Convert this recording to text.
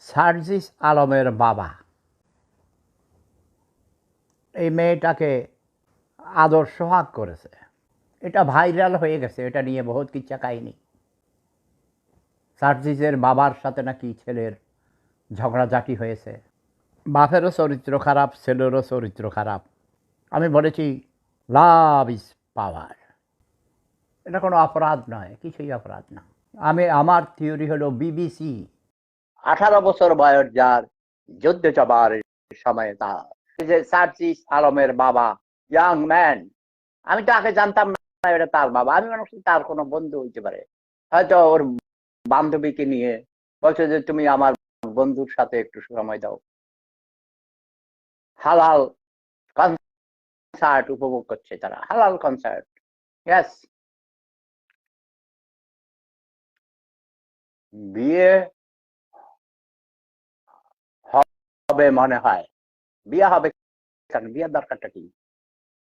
সার্জিস আলমের বাবা এই মেয়েটাকে আদর সোহাগ করেছে। এটা ভাইরাল হয়ে গেছে, এটা নিয়ে বহুত কিচ্ছা কাহিনী। সার্জিসের বাবার সাথে নাকি ছেলের ঝগড়াঝাটি হয়েছে, বাপেরও চরিত্র খারাপ, ছেলেরও চরিত্র খারাপ। আমি বলেছি লাভ ইজ পাওয়ার, এটা কোনো অপরাধ নয়, কিছুই অপরাধ না। আমার থিওরি হলো বিবিসি 18 বছর বয়স যার, যুদ্ধে যাবার সময় তার, যে সার্জিস আলমের বাবা ইয়াং ম্যান, আমি তাকে জানতাম না এটা তার বাবা। আমি মনে করছি তার কোনো বন্ধু হইতে পারে, হয়তো ওর বান্ধবীকে নিয়ে বলছে যে তুমি আমার বন্ধুর সাথে একটু সময় দাও, হালাল কনসার্ট উপভোগ করছে তারা, হালাল কনসার্ট। ইয়েস, বিয়ে হবে মনে হয়। বিয়ে হবে কেন? বিয়ের দরকারটা কি?